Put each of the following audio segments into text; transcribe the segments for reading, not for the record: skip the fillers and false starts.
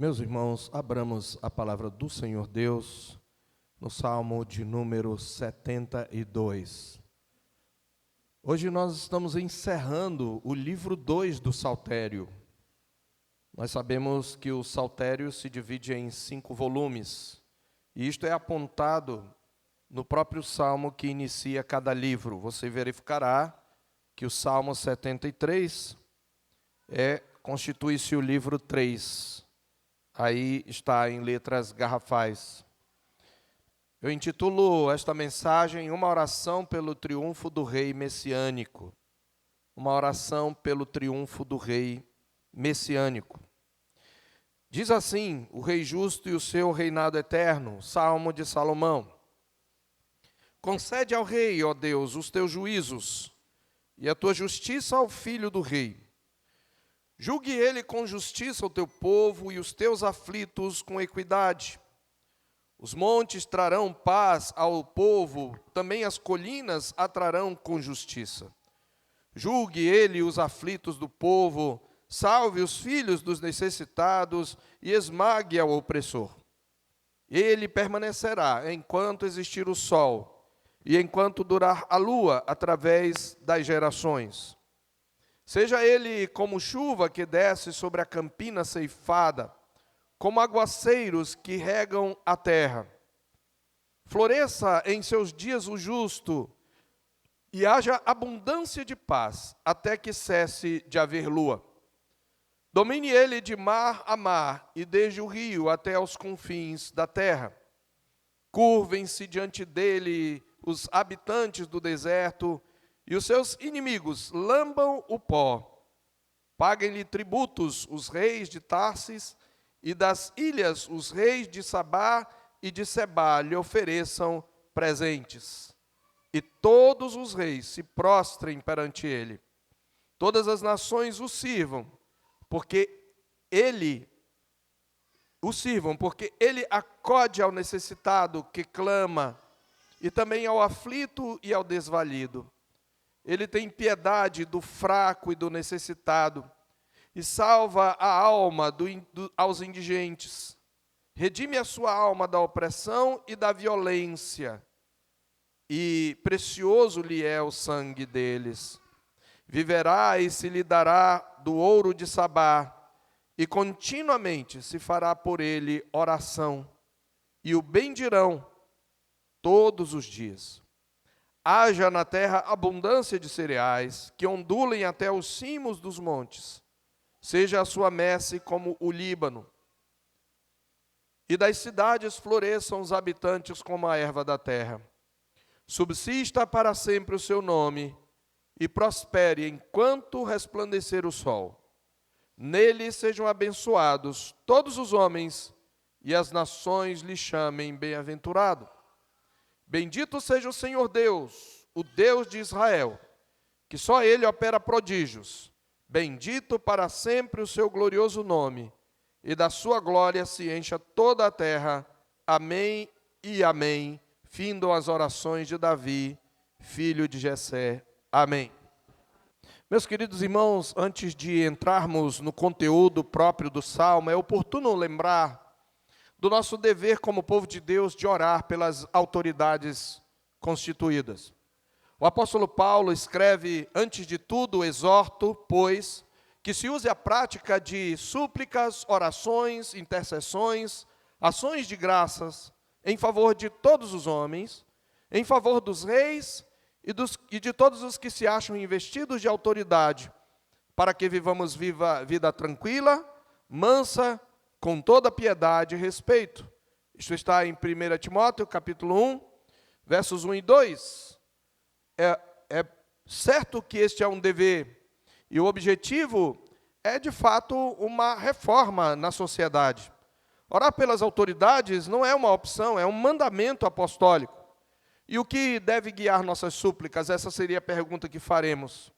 Meus irmãos, abramos a palavra do Senhor Deus no Salmo de número 72. Hoje nós estamos encerrando o livro 2 do Saltério. Nós sabemos que o Saltério se divide em 5 volumes, e isto é apontado no próprio Salmo que inicia cada livro. Você verificará que o Salmo 73 constitui-se o livro 3. Aí está em letras garrafais. Eu intitulo esta mensagem Uma oração pelo triunfo do rei messiânico. Uma oração pelo triunfo do rei messiânico. Diz assim, o rei justo e o seu reinado eterno, Salmo de Salomão. Concede ao rei, ó Deus, os teus juízos, e a tua justiça ao filho do rei. Julgue ele com justiça o teu povo e os teus aflitos com equidade. Os montes trarão paz ao povo, também as colinas a trarão com justiça. Julgue ele os aflitos do povo, salve os filhos dos necessitados e esmague ao opressor. Ele permanecerá enquanto existir o sol e enquanto durar a lua através das gerações. Seja ele como chuva que desce sobre a campina ceifada, como aguaceiros que regam a terra. Floresça em seus dias o justo, e haja abundância de paz, até que cesse de haver lua. Domine ele de mar a mar, e desde o rio até aos confins da terra. Curvem-se diante dele os habitantes do deserto, e os seus inimigos lambam o pó. Paguem-lhe tributos os reis de Tarsis, e das ilhas os reis de Sabá e de Sebá lhe ofereçam presentes. E todos os reis se prostrem perante ele. Todas as nações o sirvam, porque ele acode ao necessitado que clama, e também ao aflito e ao desvalido. Ele tem piedade do fraco e do necessitado, e salva a alma aos indigentes. Redime a sua alma da opressão e da violência, e precioso lhe é o sangue deles. Viverá e se lhe dará do ouro de Sabá, e continuamente se fará por ele oração, e o bendirão todos os dias. Haja na terra abundância de cereais, que ondulem até os cimos dos montes. Seja a sua messe como o Líbano. E das cidades floresçam os habitantes como a erva da terra. Subsista para sempre o seu nome, e prospere enquanto resplandecer o sol. Nele sejam abençoados todos os homens, e as nações lhe chamem bem-aventurado. Bendito seja o Senhor Deus, o Deus de Israel, que só Ele opera prodígios. Bendito para sempre o seu glorioso nome, e da sua glória se encha toda a terra. Amém e amém. Findam as orações de Davi, filho de Jessé. Amém. Meus queridos irmãos, antes de entrarmos no conteúdo próprio do Salmo, é oportuno lembrar do nosso dever como povo de Deus de orar pelas autoridades constituídas. O apóstolo Paulo escreve, antes de tudo, exorto, pois, que se use a prática de súplicas, orações, intercessões, ações de graças, em favor de todos os homens, em favor dos reis e de todos os que se acham investidos de autoridade, para que vivamos vida tranquila, mansa, com toda piedade e respeito. Isto está em 1 Timóteo, capítulo 1, versos 1 e 2. É certo que este é um dever, e o objetivo é, de fato, uma reforma na sociedade. Orar pelas autoridades não é uma opção, é um mandamento apostólico. E o que deve guiar nossas súplicas? Essa seria a pergunta que faremos.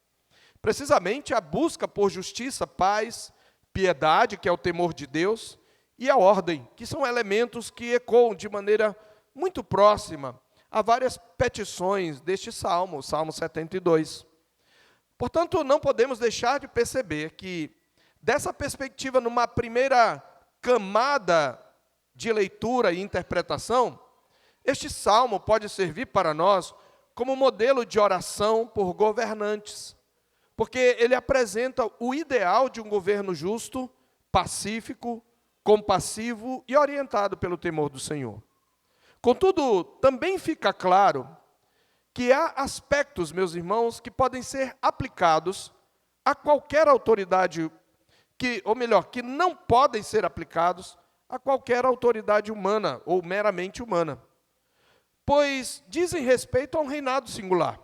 Precisamente a busca por justiça, paz, piedade, que é o temor de Deus, e a ordem, que são elementos que ecoam de maneira muito próxima a várias petições deste Salmo, o Salmo 72. Portanto, não podemos deixar de perceber que, dessa perspectiva, numa primeira camada de leitura e interpretação, este salmo pode servir para nós como modelo de oração por governantes, porque ele apresenta o ideal de um governo justo, pacífico, compassivo e orientado pelo temor do Senhor. Contudo, também fica claro que há aspectos, meus irmãos, que podem ser aplicados a qualquer autoridade, que não podem ser aplicados a qualquer autoridade humana ou meramente humana, pois dizem respeito a um reinado singular.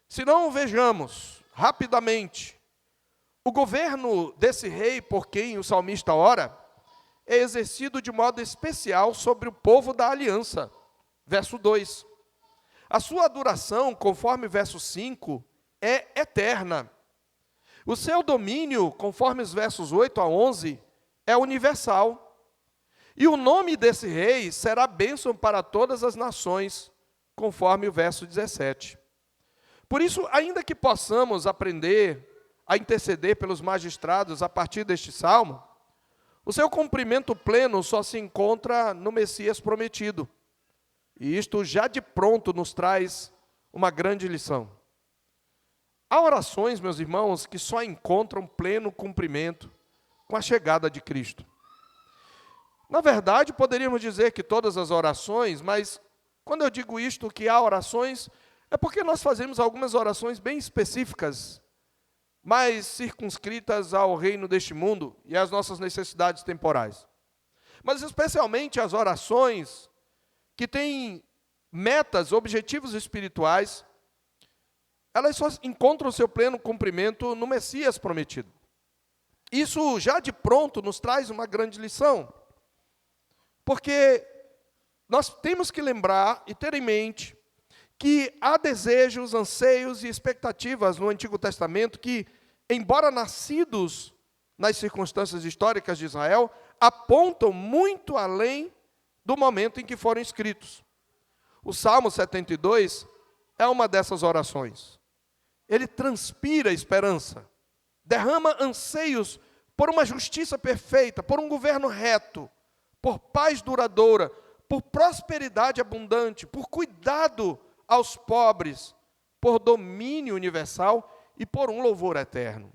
Se não vejamos rapidamente, o governo desse rei por quem o salmista ora é exercido de modo especial sobre o povo da aliança. Verso 2. A sua duração, conforme verso 5, é eterna. O seu domínio, conforme os versos 8 a 11, é universal. E o nome desse rei será bênção para todas as nações, conforme o verso 17. Por isso, ainda que possamos aprender a interceder pelos magistrados a partir deste salmo, o seu cumprimento pleno só se encontra no Messias prometido. E isto já de pronto nos traz uma grande lição. Há orações, meus irmãos, que só encontram pleno cumprimento com a chegada de Cristo. Na verdade, poderíamos dizer que todas as orações, mas quando eu digo isto, que há orações, é porque nós fazemos algumas orações bem específicas, mais circunscritas ao reino deste mundo e às nossas necessidades temporais. Mas especialmente as orações que têm metas, objetivos espirituais, elas só encontram seu pleno cumprimento no Messias prometido. Isso já de pronto nos traz uma grande lição, porque nós temos que lembrar e ter em mente que há desejos, anseios e expectativas no Antigo Testamento que, embora nascidos nas circunstâncias históricas de Israel, apontam muito além do momento em que foram escritos. O Salmo 72 é uma dessas orações. Ele transpira esperança, derrama anseios por uma justiça perfeita, por um governo reto, por paz duradoura, por prosperidade abundante, por cuidado aos pobres, por domínio universal e por um louvor eterno.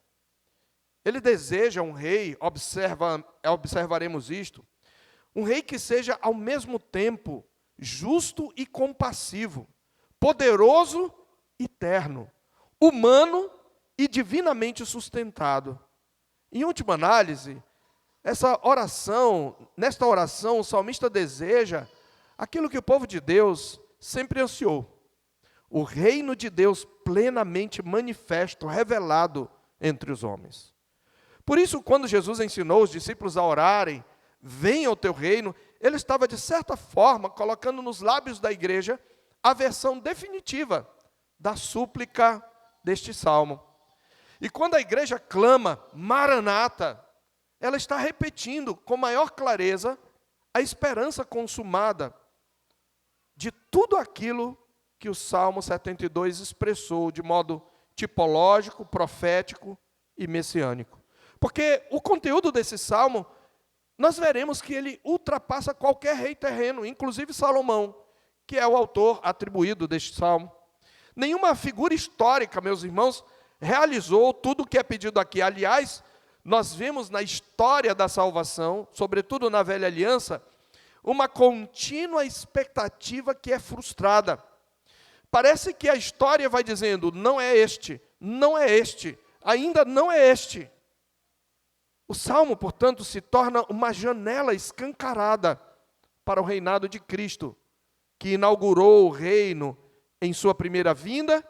Ele deseja um rei, observaremos isto, um rei que seja ao mesmo tempo justo e compassivo, poderoso e terno, humano e divinamente sustentado. Em última análise, nesta oração, o salmista deseja aquilo que o povo de Deus sempre ansiou: o reino de Deus plenamente manifesto, revelado entre os homens. Por isso, quando Jesus ensinou os discípulos a orarem, venha o teu reino, ele estava, de certa forma, colocando nos lábios da igreja a versão definitiva da súplica deste salmo. E quando a igreja clama, Maranata, ela está repetindo com maior clareza a esperança consumada de tudo aquilo que o Salmo 72 expressou de modo tipológico, profético e messiânico. Porque o conteúdo desse salmo, nós veremos que ele ultrapassa qualquer rei terreno, inclusive Salomão, que é o autor atribuído deste salmo. Nenhuma figura histórica, meus irmãos, realizou tudo o que é pedido aqui. Aliás, nós vemos na história da salvação, sobretudo na Velha Aliança, uma contínua expectativa que é frustrada. Parece que a história vai dizendo, não é este, não é este, ainda não é este. O Salmo, portanto, se torna uma janela escancarada para o reinado de Cristo, que inaugurou o reino em sua primeira vinda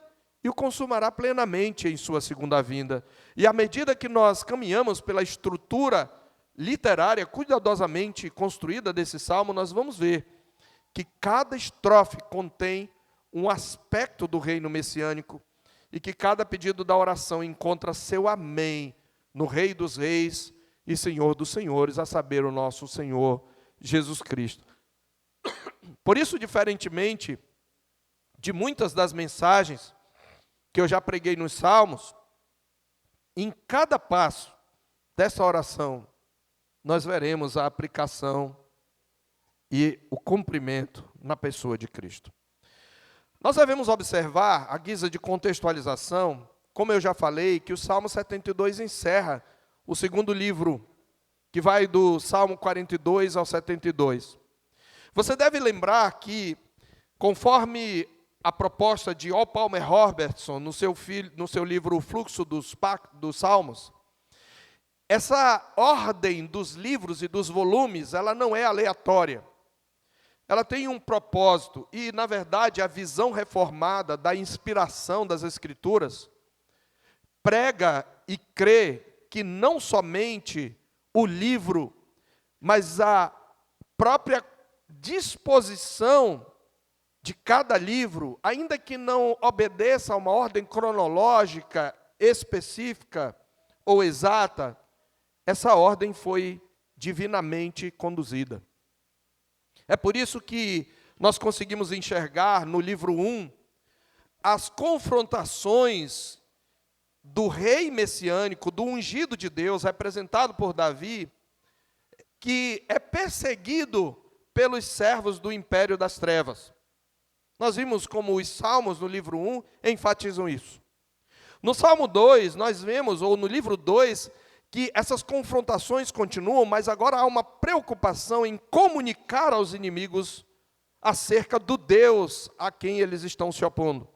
e o consumará plenamente em sua segunda vinda. E à medida que nós caminhamos pela estrutura literária cuidadosamente construída desse salmo, nós vamos ver que cada estrofe contém um aspecto do reino messiânico e que cada pedido da oração encontra seu amém no Rei dos Reis e Senhor dos Senhores, a saber, o nosso Senhor Jesus Cristo. Por isso, diferentemente de muitas das mensagens que eu já preguei nos Salmos, em cada passo dessa oração, nós veremos a aplicação e o cumprimento na pessoa de Cristo. Nós devemos observar, à guisa de contextualização, como eu já falei, que o Salmo 72 encerra o segundo livro, que vai do Salmo 42 ao 72. Você deve lembrar que, conforme a proposta de O. Palmer Robertson, no seu livro O Fluxo dos Salmos, essa ordem dos livros e dos volumes, ela não é aleatória. Ela tem um propósito, e, na verdade, a visão reformada da inspiração das Escrituras prega e crê que não somente o livro, mas a própria disposição de cada livro, ainda que não obedeça a uma ordem cronológica específica ou exata, essa ordem foi divinamente conduzida. É por isso que nós conseguimos enxergar no livro 1 as confrontações do rei messiânico, do ungido de Deus, representado por Davi, que é perseguido pelos servos do império das trevas. Nós vimos como os salmos no livro 1 enfatizam isso. No Salmo 2, nós vemos, ou no livro 2, que essas confrontações continuam, mas agora há uma preocupação em comunicar aos inimigos acerca do Deus a quem eles estão se opondo.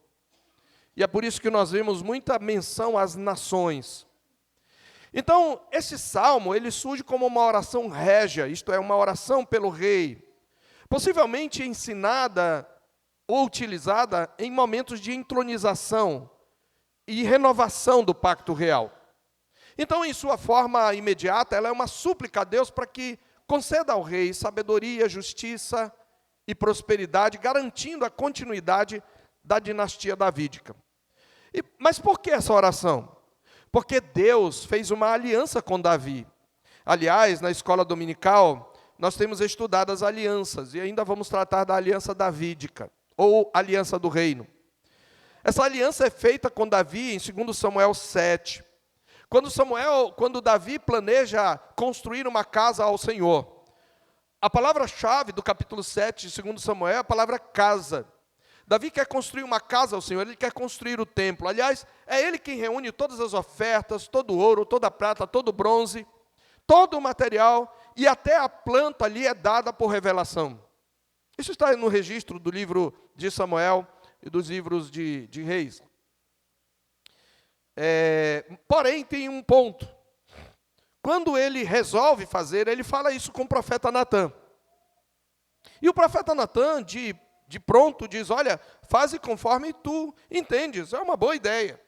E é por isso que nós vemos muita menção às nações. Então, esse salmo, ele surge como uma oração régia, isto é, uma oração pelo rei, possivelmente ensinada ou utilizada em momentos de entronização e renovação do pacto real. Então, em sua forma imediata, ela é uma súplica a Deus para que conceda ao rei sabedoria, justiça e prosperidade, garantindo a continuidade da dinastia davídica. Mas por que essa oração? Porque Deus fez uma aliança com Davi. Aliás, na escola dominical, nós temos estudado as alianças, e ainda vamos tratar da aliança davídica, ou aliança do reino. Essa aliança é feita com Davi em 2 Samuel 7. Quando Davi planeja construir uma casa ao Senhor, a palavra-chave do capítulo 7 de 2 Samuel é a palavra casa. Davi quer construir uma casa ao Senhor, ele quer construir o templo. Aliás, é ele quem reúne todas as ofertas, todo o ouro, toda a prata, todo o bronze, todo o material, e até a planta ali é dada por revelação. Isso está no registro do livro de Samuel e dos livros de Reis. Porém, tem um ponto. Quando ele resolve fazer, ele fala isso com o profeta Natã. E o profeta Natã, de pronto, diz, olha, faze conforme tu entendes, é uma boa ideia.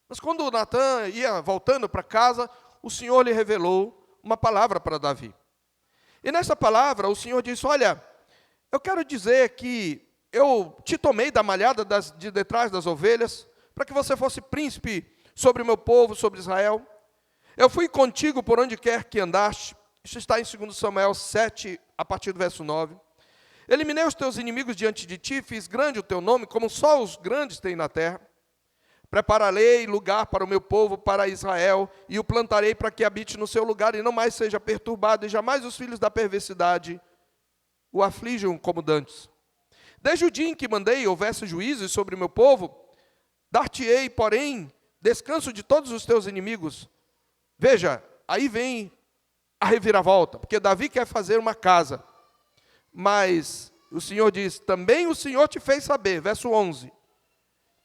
Mas quando Natã ia voltando para casa, o Senhor lhe revelou uma palavra para Davi. E nessa palavra, o Senhor disse, olha, eu quero dizer que eu te tomei da malhada de detrás das ovelhas, para que você fosse príncipe sobre o meu povo, sobre Israel. Eu fui contigo por onde quer que andaste. Isso está em 2 Samuel 7, a partir do verso 9. Eliminei os teus inimigos diante de ti, fiz grande o teu nome, como só os grandes têm na terra. Prepararei lugar para o meu povo, para Israel, e o plantarei para que habite no seu lugar, e não mais seja perturbado, e jamais os filhos da perversidade o aflijam como dantes. Desde o dia em que mandei houvesse juízos sobre o meu povo, dar-te-ei, porém, descanso de todos os teus inimigos. Veja, aí vem a reviravolta, porque Davi quer fazer uma casa. Mas o Senhor diz, também o Senhor te fez saber, verso 11,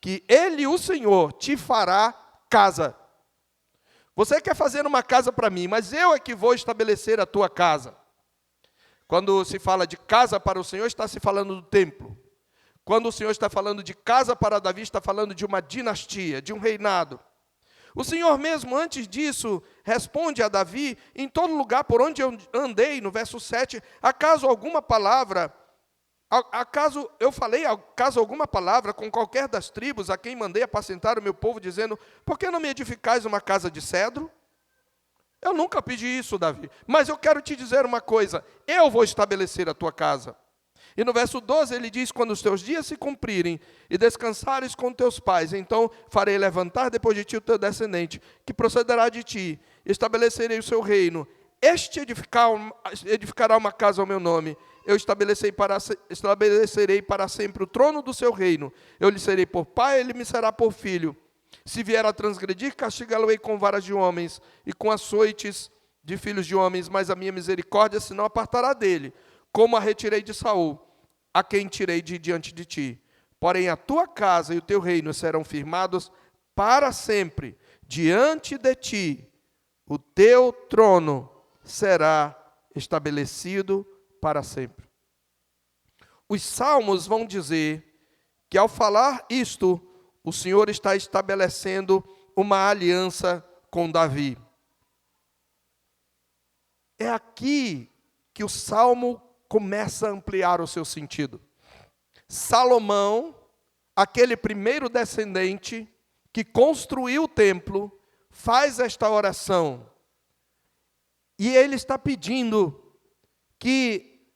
que Ele, o Senhor, te fará casa. Você quer fazer uma casa para mim, mas eu é que vou estabelecer a tua casa. Quando se fala de casa para o Senhor, está se falando do templo. Quando o Senhor está falando de casa para Davi, está falando de uma dinastia, de um reinado. O Senhor mesmo, antes disso, responde a Davi, em todo lugar por onde eu andei, no verso 7, acaso alguma palavra com qualquer das tribos a quem mandei apacentar o meu povo, dizendo, por que não me edificais uma casa de cedro? Eu nunca pedi isso, Davi, mas eu quero te dizer uma coisa, eu vou estabelecer a tua casa. E no verso 12 ele diz, quando os teus dias se cumprirem e descansares com teus pais, então farei levantar depois de ti o teu descendente, que procederá de ti, estabelecerei o seu reino. este edificará uma casa ao meu nome. Eu estabelecerei para sempre o trono do seu reino. Eu lhe serei por pai, ele me será por filho. Se vier a transgredir, castigá-lo-ei com varas de homens e com açoites de filhos de homens, mas a minha misericórdia se não apartará dele, como a retirei de Saul, a quem tirei de diante de ti. Porém, a tua casa e o teu reino serão firmados para sempre diante de ti. O teu trono será estabelecido para sempre. Os salmos vão dizer que, ao falar isto, o Senhor está estabelecendo uma aliança com Davi. É aqui que o salmo começa a ampliar o seu sentido. Salomão, aquele primeiro descendente que construiu o templo, faz esta oração. E ele está pedindo que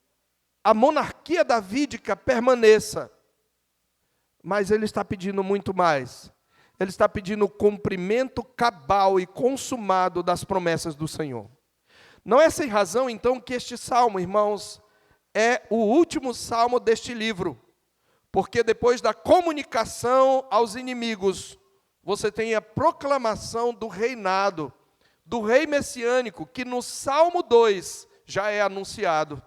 a monarquia davídica permaneça. Mas ele está pedindo muito mais. Ele está pedindo o cumprimento cabal e consumado das promessas do Senhor. Não é sem razão, então, que este salmo, irmãos, é o último salmo deste livro. Porque depois da comunicação aos inimigos, você tem a proclamação do reinado, do rei messiânico, que no Salmo 2 já é anunciado.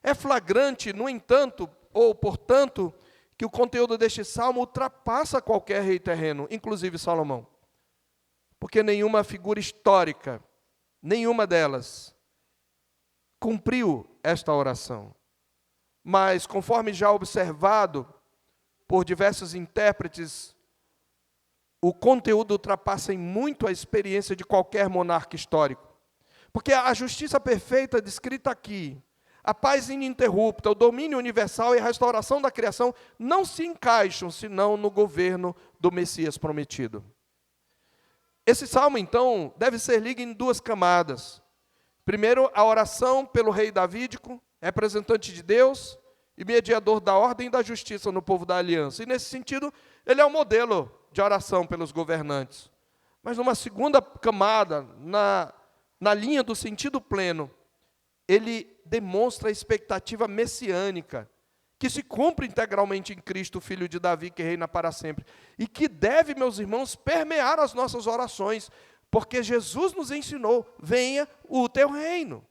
É flagrante, no entanto, ou portanto, que o conteúdo deste salmo ultrapassa qualquer rei terreno, inclusive Salomão. Porque nenhuma figura histórica, nenhuma delas, cumpriu esta oração. Mas, conforme já observado por diversos intérpretes, o conteúdo ultrapassa em muito a experiência de qualquer monarca histórico. Porque a justiça perfeita descrita aqui, a paz ininterrupta, o domínio universal e a restauração da criação não se encaixam senão no governo do Messias prometido. Esse salmo, então, deve ser lido em duas camadas. Primeiro, a oração pelo rei davídico, representante de Deus e mediador da ordem e da justiça no povo da aliança. E, nesse sentido, ele é um modelo de oração pelos governantes. Mas, numa segunda camada, na linha do sentido pleno, ele demonstra a expectativa messiânica, que se cumpre integralmente em Cristo, Filho de Davi, que reina para sempre. E que deve, meus irmãos, permear as nossas orações, porque Jesus nos ensinou, venha o teu reino.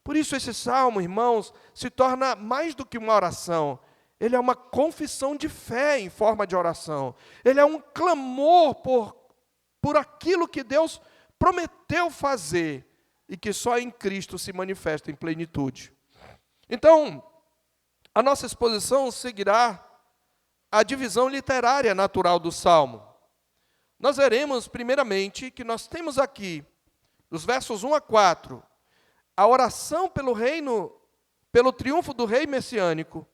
Por isso esse salmo, irmãos, se torna mais do que uma oração. Ele é uma confissão de fé em forma de oração. Ele é um clamor por aquilo que Deus prometeu fazer e que só em Cristo se manifesta em plenitude. Então, a nossa exposição seguirá a divisão literária natural do salmo. Nós veremos, primeiramente, que nós temos aqui, dos versos 1 a 4, a oração pelo reino, pelo triunfo do rei messiânico,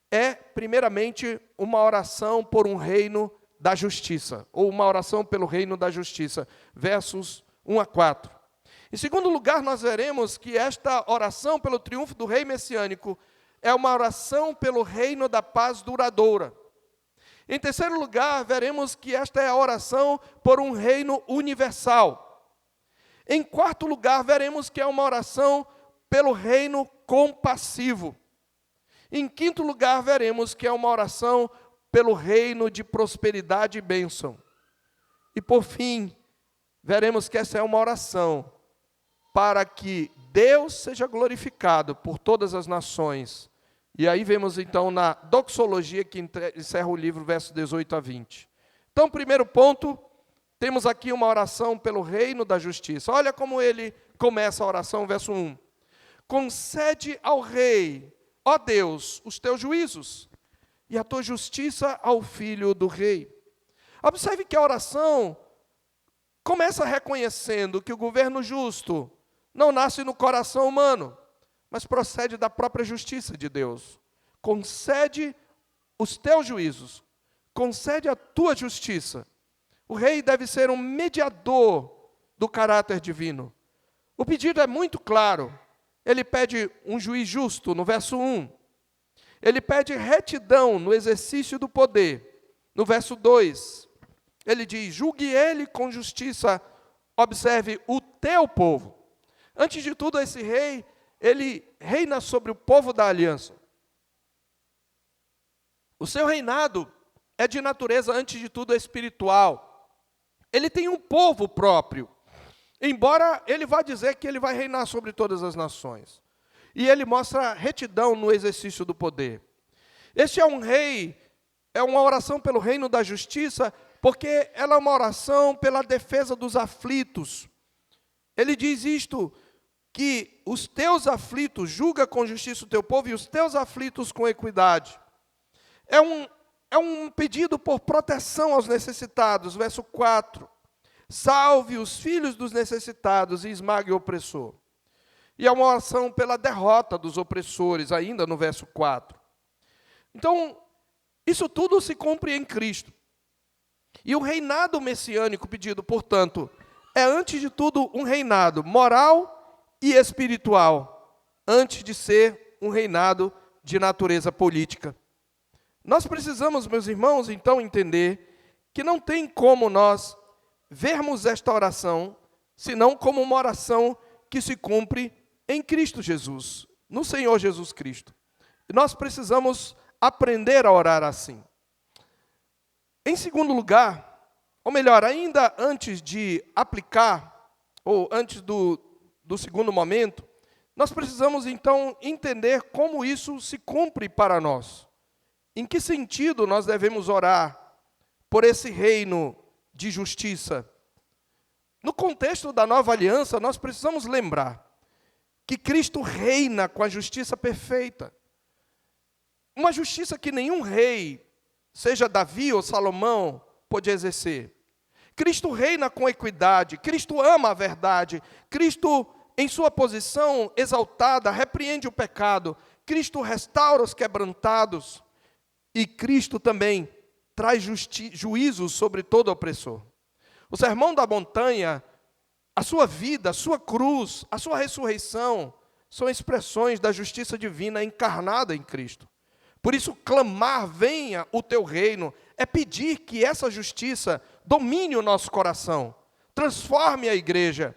é, primeiramente, uma oração por um reino da justiça, ou uma oração pelo reino da justiça, versos 1 a 4. Em segundo lugar, nós veremos que esta oração pelo triunfo do rei messiânico é uma oração pelo reino da paz duradoura. Em terceiro lugar, veremos que esta é a oração por um reino universal. Em quarto lugar, veremos que é uma oração pelo reino compassivo. Em quinto lugar, veremos que é uma oração pelo reino de prosperidade e bênção. E por fim, veremos que essa é uma oração para que Deus seja glorificado por todas as nações. E aí vemos então na doxologia que encerra o livro, versos 18 a 20. Então, primeiro ponto, temos aqui uma oração pelo reino da justiça. Olha como ele começa a oração, verso 1. Concede ao rei, ó Deus, os teus juízos, e a tua justiça ao filho do rei. Observe que a oração começa reconhecendo que o governo justo não nasce no coração humano, mas procede da própria justiça de Deus. Concede os teus juízos, concede a tua justiça. O rei deve ser um mediador do caráter divino. O pedido é muito claro. Ele pede um juiz justo, no verso 1. Ele pede retidão no exercício do poder, no verso 2. Ele diz, julgue ele com justiça, observe o teu povo. Antes de tudo, esse rei, ele reina sobre o povo da aliança. O seu reinado é de natureza, antes de tudo, espiritual. Ele tem um povo próprio, embora ele vá dizer que ele vai reinar sobre todas as nações. E ele mostra retidão no exercício do poder. Este é um rei, é uma oração pelo reino da justiça, porque ela é uma oração pela defesa dos aflitos. Ele diz isto, que os teus aflitos, julga com justiça o teu povo, e os teus aflitos com equidade. É um pedido por proteção aos necessitados, verso 4. Salve os filhos dos necessitados e esmague o opressor. E é uma oração pela derrota dos opressores, ainda no verso 4. Então, isso tudo se cumpre em Cristo. E o reinado messiânico pedido, portanto, é antes de tudo um reinado moral e espiritual, antes de ser um reinado de natureza política. Nós precisamos, meus irmãos, então entender que não tem como nós vermos esta oração, senão como uma oração que se cumpre em Cristo Jesus, no Senhor Jesus Cristo. E nós precisamos aprender a orar assim. Em segundo lugar, ou melhor, ainda antes de aplicar, ou antes do segundo momento, nós precisamos então entender como isso se cumpre para nós. Em que sentido nós devemos orar por esse reino de justiça? No contexto da nova aliança, nós precisamos lembrar que Cristo reina com a justiça perfeita. Uma justiça que nenhum rei, seja Davi ou Salomão, pôde exercer. Cristo reina com equidade, Cristo ama a verdade, Cristo, em sua posição exaltada, repreende o pecado, Cristo restaura os quebrantados, e Cristo também traz juízo sobre todo opressor. O sermão da montanha, a sua vida, a sua cruz, a sua ressurreição, são expressões da justiça divina encarnada em Cristo. Por isso, clamar, venha o teu reino, é pedir que essa justiça domine o nosso coração, transforme a igreja,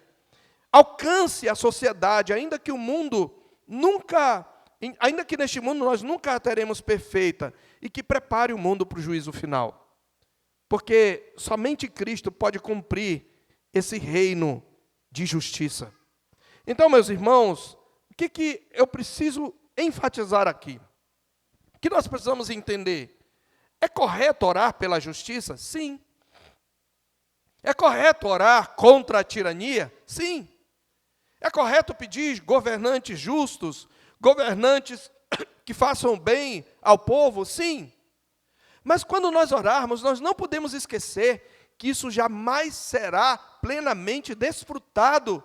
alcance a sociedade, ainda que neste mundo nós nunca a teremos perfeita, e que prepare o mundo para o juízo final. Porque somente Cristo pode cumprir esse reino de justiça. Então, meus irmãos, o que eu preciso enfatizar aqui? O que nós precisamos entender? É correto orar pela justiça? Sim. É correto orar contra a tirania? Sim. É correto pedir governantes justos, governantes que façam bem ao povo? Sim. Mas quando nós orarmos, nós não podemos esquecer que isso jamais será plenamente desfrutado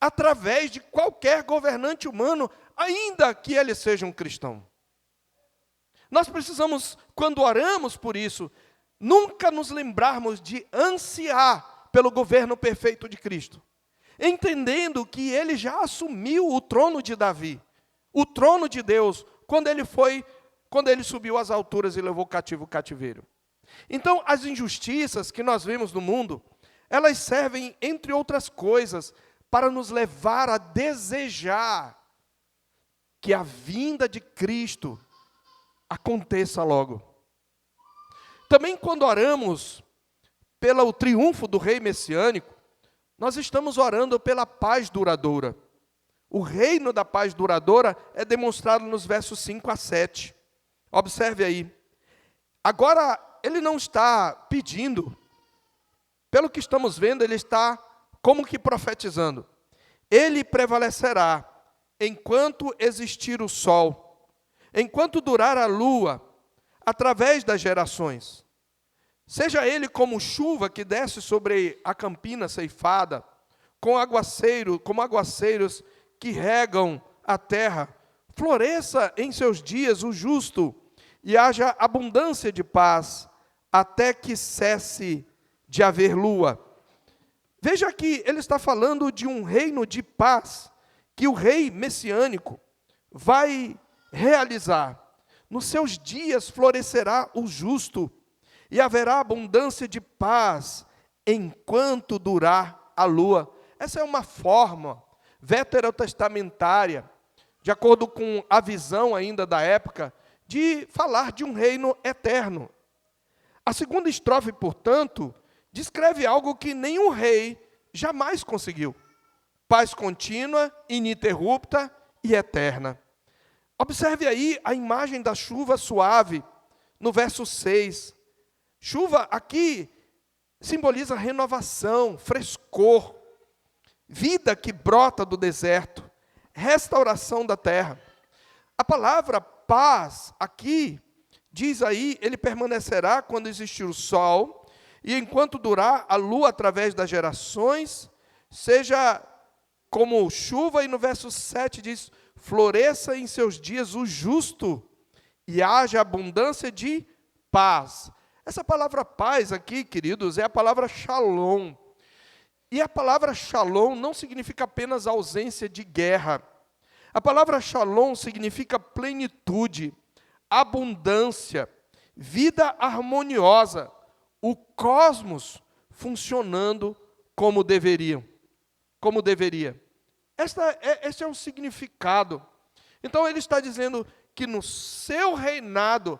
através de qualquer governante humano, ainda que ele seja um cristão. Nós precisamos, quando oramos por isso, nunca nos lembrarmos de ansiar pelo governo perfeito de Cristo, entendendo que ele já assumiu o trono de Davi, o trono de Deus, quando ele subiu às alturas e levou cativo o cativeiro. Então, as injustiças que nós vemos no mundo, elas servem, entre outras coisas, para nos levar a desejar que a vinda de Cristo aconteça logo. Também quando oramos pelo triunfo do rei messiânico, nós estamos orando pela paz duradoura. O reino da paz duradoura é demonstrado nos versos 5 a 7. Observe aí. Agora, ele não está pedindo, pelo que estamos vendo, ele está como que profetizando. Ele prevalecerá enquanto existir o sol, enquanto durar a lua, através das gerações. Seja ele como chuva que desce sobre a campina ceifada, como aguaceiros que regam a terra, floresça em seus dias o justo, e haja abundância de paz, até que cesse de haver lua. Veja que ele está falando de um reino de paz, que o rei messiânico vai realizar. Nos seus dias florescerá o justo, e haverá abundância de paz, enquanto durar a lua. Essa é uma forma veterotestamentária, de acordo com a visão ainda da época, de falar de um reino eterno. A segunda estrofe, portanto, descreve algo que nenhum rei jamais conseguiu: paz contínua, ininterrupta e eterna. Observe aí a imagem da chuva suave, no verso 6. Chuva aqui simboliza renovação, frescor, vida que brota do deserto, restauração da terra. A palavra paz aqui, diz aí, ele permanecerá quando existir o sol, e enquanto durar a lua através das gerações, seja como chuva, e no verso 7 diz: floresça em seus dias o justo, e haja abundância de paz. Essa palavra paz aqui, queridos, é a palavra shalom. E a palavra shalom não significa apenas ausência de guerra. A palavra shalom significa plenitude, abundância, vida harmoniosa, o cosmos funcionando como deveria. Este é o significado. Então ele está dizendo que no seu reinado,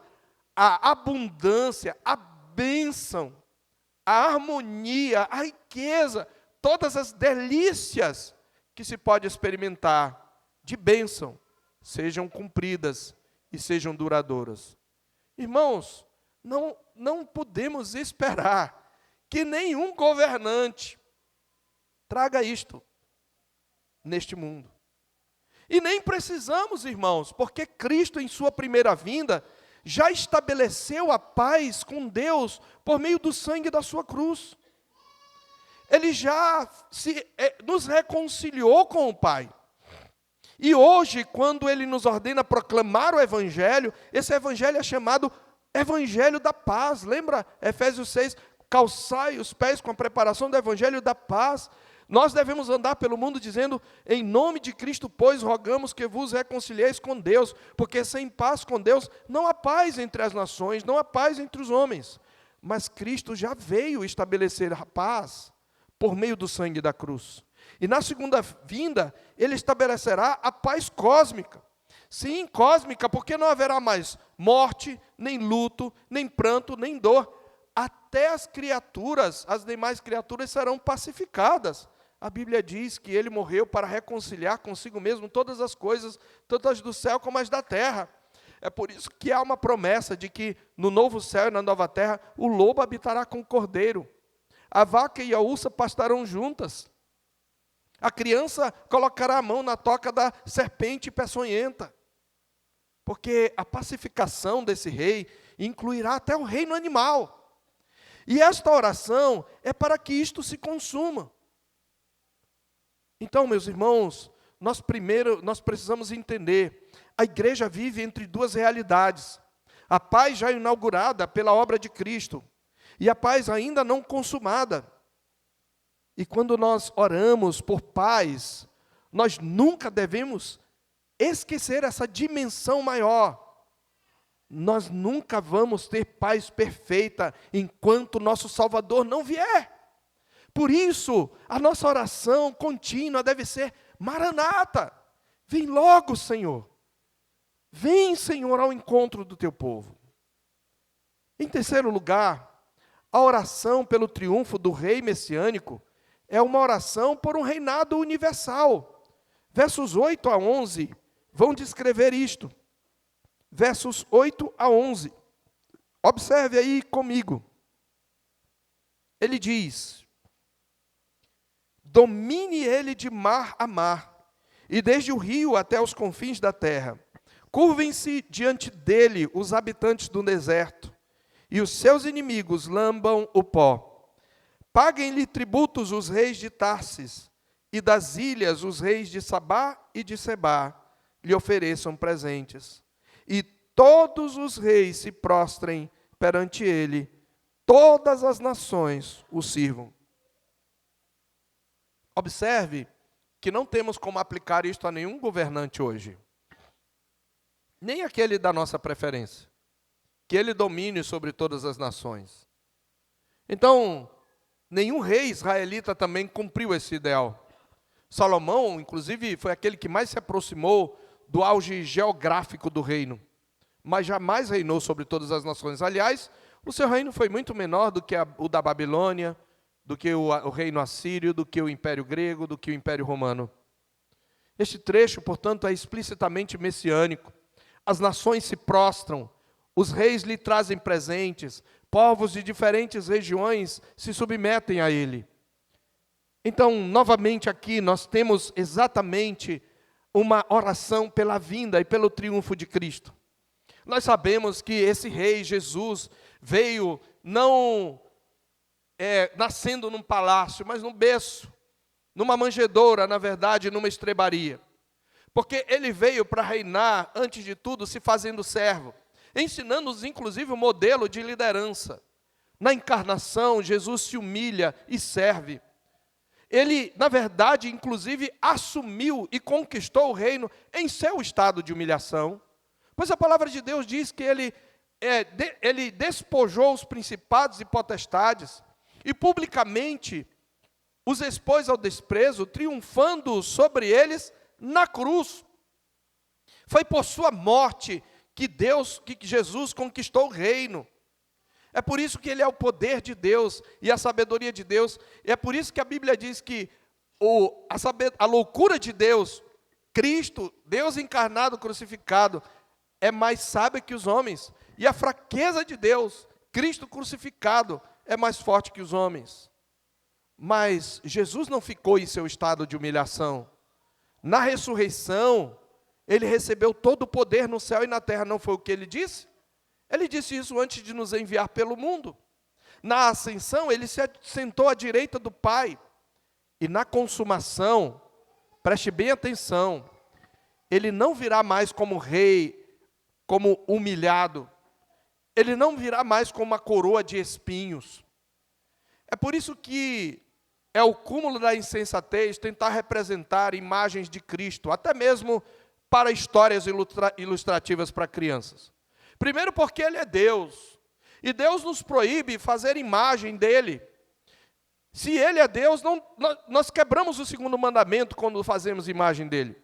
a abundância, a bênção, a harmonia, a riqueza, todas as delícias que se pode experimentar de bênção, sejam cumpridas e sejam duradouras. Irmãos, não podemos esperar que nenhum governante traga isto neste mundo. E nem precisamos, irmãos, porque Cristo, em sua primeira vinda, já estabeleceu a paz com Deus por meio do sangue da sua cruz. Ele já nos reconciliou com o Pai. E hoje, quando Ele nos ordena proclamar o Evangelho, esse Evangelho é chamado Evangelho da Paz. Lembra Efésios 6? Calçai os pés com a preparação do Evangelho da Paz. Nós devemos andar pelo mundo dizendo: em nome de Cristo, pois, rogamos que vos reconcilieis com Deus, porque sem paz com Deus não há paz entre as nações, não há paz entre os homens. Mas Cristo já veio estabelecer a paz por meio do sangue da cruz. E na segunda vinda, Ele estabelecerá a paz cósmica. Sim, cósmica, porque não haverá mais morte, nem luto, nem pranto, nem dor. Até as criaturas, as demais criaturas serão pacificadas. A Bíblia diz que Ele morreu para reconciliar consigo mesmo todas as coisas, tanto as do céu como as da terra. É por isso que há uma promessa de que no novo céu e na nova terra, o lobo habitará com o cordeiro. A vaca e a ursa pastarão juntas. A criança colocará a mão na toca da serpente peçonhenta. Porque a pacificação desse rei incluirá até o reino animal. E esta oração é para que isto se consuma. Então, meus irmãos, nós precisamos entender, a igreja vive entre duas realidades. A paz já inaugurada pela obra de Cristo, e a paz ainda não consumada. E quando nós oramos por paz, nós nunca devemos esquecer essa dimensão maior. Nós nunca vamos ter paz perfeita enquanto nosso Salvador não vier. Por isso, a nossa oração contínua deve ser: Maranata, vem logo, Senhor. Vem, Senhor, ao encontro do teu povo. Em terceiro lugar, a oração pelo triunfo do rei messiânico é uma oração por um reinado universal. Versos 8 a 11 vão descrever isto. Versos 8 a 11. Observe aí comigo. Ele diz: domine ele de mar a mar, e desde o rio até os confins da terra. Curvem-se diante dele os habitantes do deserto, e os seus inimigos lambam o pó. Paguem-lhe tributos os reis de Tarsis, e das ilhas os reis de Sabá e de Sebá lhe ofereçam presentes. E todos os reis se prostrem perante ele, todas as nações o sirvam. Observe que não temos como aplicar isto a nenhum governante hoje, nem aquele da nossa preferência, que ele domine sobre todas as nações. Então, nenhum rei israelita também cumpriu esse ideal. Salomão, inclusive, foi aquele que mais se aproximou do auge geográfico do reino, mas jamais reinou sobre todas as nações. Aliás, o seu reino foi muito menor do que o da Babilônia, do que o reino assírio, do que o Império Grego, do que o Império Romano. Este trecho, portanto, é explicitamente messiânico. As nações se prostram, os reis lhe trazem presentes, povos de diferentes regiões se submetem a ele. Então, novamente aqui, nós temos exatamente uma oração pela vinda e pelo triunfo de Cristo. Nós sabemos que esse rei, Jesus, veio não nascendo num palácio, mas num berço, numa manjedoura, na verdade, numa estrebaria. Porque ele veio para reinar, antes de tudo, se fazendo servo, ensinando-nos, inclusive, o modelo de liderança. Na encarnação, Jesus se humilha e serve. Ele, na verdade, inclusive, assumiu e conquistou o reino em seu estado de humilhação. Pois a palavra de Deus diz que ele despojou os principados e potestades e publicamente os expôs ao desprezo, triunfando sobre eles na cruz. Foi por sua morte que Jesus conquistou o reino. É por isso que ele é o poder de Deus e a sabedoria de Deus. E é por isso que a Bíblia diz que a loucura de Deus, Cristo, Deus encarnado, crucificado, é mais sábio que os homens. E a fraqueza de Deus, Cristo crucificado, é mais forte que os homens. Mas Jesus não ficou em seu estado de humilhação. Na ressurreição, ele recebeu todo o poder no céu e na terra. Não foi o que ele disse? Ele disse isso antes de nos enviar pelo mundo. Na ascensão, ele se sentou à direita do Pai. E na consumação, preste bem atenção, ele não virá mais como rei, como humilhado. Ele não virá mais com uma coroa de espinhos. É por isso que é o cúmulo da insensatez tentar representar imagens de Cristo, até mesmo para histórias ilustrativas para crianças. Primeiro porque ele é Deus, e Deus nos proíbe fazer imagem dele. Se ele é Deus, nós quebramos o segundo mandamento quando fazemos imagem dele.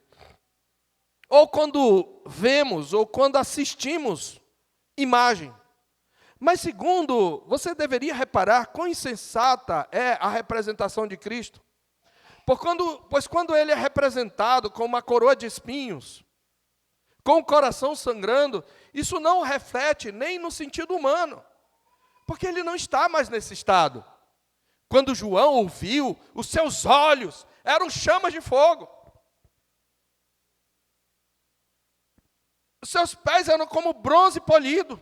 Ou quando vemos, ou quando assistimos imagem. Mas segundo, você deveria reparar quão insensata é a representação de Cristo. Pois quando ele é representado com uma coroa de espinhos, com o coração sangrando, isso não reflete nem no sentido humano, porque ele não está mais nesse estado. Quando João ouviu, os seus olhos eram chamas de fogo. Os seus pés eram como bronze polido.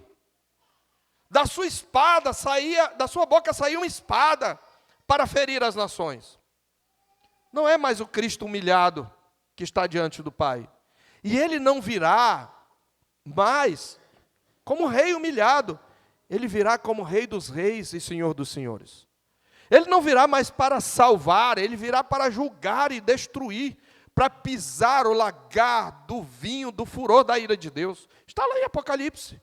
Da sua boca saía uma espada para ferir as nações. Não é mais o Cristo humilhado que está diante do Pai. E ele não virá mais como rei humilhado. Ele virá como rei dos reis e senhor dos senhores. Ele não virá mais para salvar, ele virá para julgar e destruir, para pisar o lagar do vinho, do furor da ira de Deus. Está lá em Apocalipse,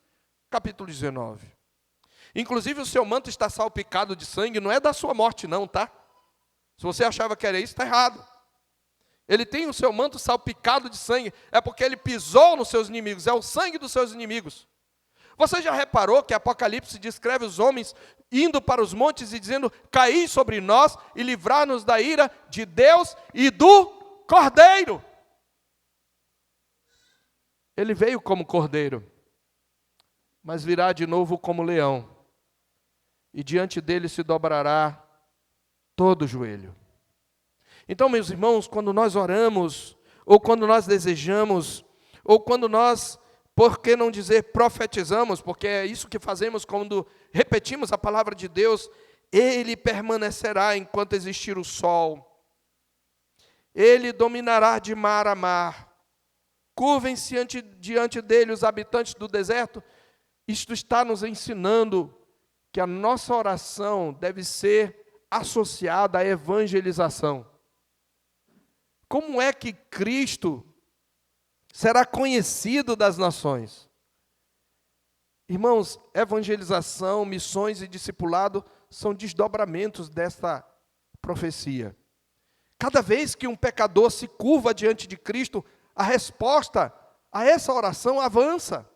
capítulo 19. Inclusive o seu manto está salpicado de sangue, não é da sua morte não, tá? Se você achava que era isso, está errado. Ele tem o seu manto salpicado de sangue, é porque ele pisou nos seus inimigos, é o sangue dos seus inimigos. Você já reparou que Apocalipse descreve os homens indo para os montes e dizendo: caí sobre nós e livrar-nos da ira de Deus e do Cordeiro. Ele veio como cordeiro, mas virá de novo como leão. E diante dele se dobrará todo o joelho. Então, meus irmãos, quando nós oramos, ou quando nós desejamos, ou quando nós, por que não dizer profetizamos, porque é isso que fazemos quando repetimos a palavra de Deus, ele permanecerá enquanto existir o sol. Ele dominará de mar a mar. Curvem-se diante dele os habitantes do deserto. Isto está nos ensinando que a nossa oração deve ser associada à evangelização. Como é que Cristo será conhecido das nações? Irmãos, evangelização, missões e discipulado são desdobramentos desta profecia. Cada vez que um pecador se curva diante de Cristo, a resposta a essa oração avança.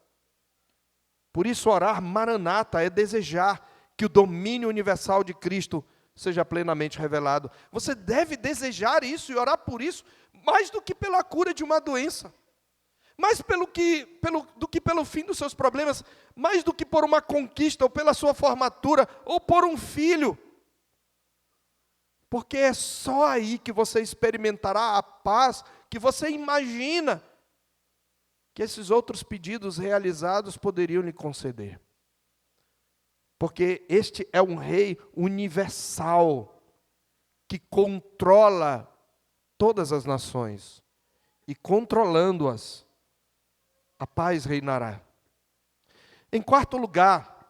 Por isso, orar Maranata é desejar que o domínio universal de Cristo seja plenamente revelado. Você deve desejar isso e orar por isso, mais do que pela cura de uma doença, mais do que pelo fim dos seus problemas, mais do que por uma conquista, ou pela sua formatura, ou por um filho. Porque é só aí que você experimentará a paz que você imagina que esses outros pedidos realizados poderiam lhe conceder. Porque este é um rei universal, que controla todas as nações, e controlando-as, a paz reinará. Em quarto lugar,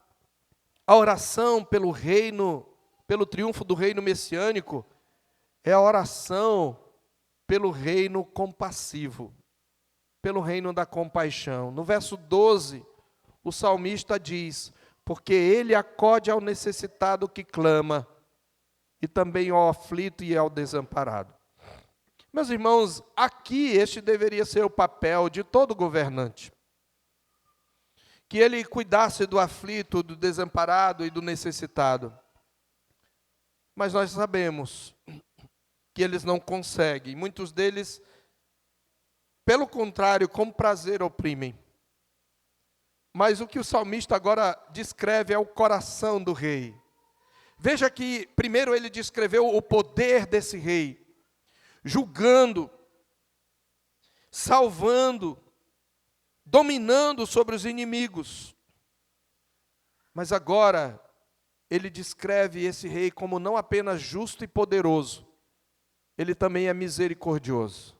a oração pelo triunfo do reino messiânico, é a oração pelo reino compassivo, pelo reino da compaixão. No verso 12, o salmista diz: porque ele acode ao necessitado que clama, e também ao aflito e ao desamparado. Meus irmãos, aqui este deveria ser o papel de todo governante. Que ele cuidasse do aflito, do desamparado e do necessitado. Mas nós sabemos que eles não conseguem. Muitos deles, pelo contrário, com prazer oprimem. Mas o que o salmista agora descreve é o coração do rei. Veja que primeiro ele descreveu o poder desse rei, julgando, salvando, dominando sobre os inimigos. Mas agora ele descreve esse rei como não apenas justo e poderoso, ele também é misericordioso.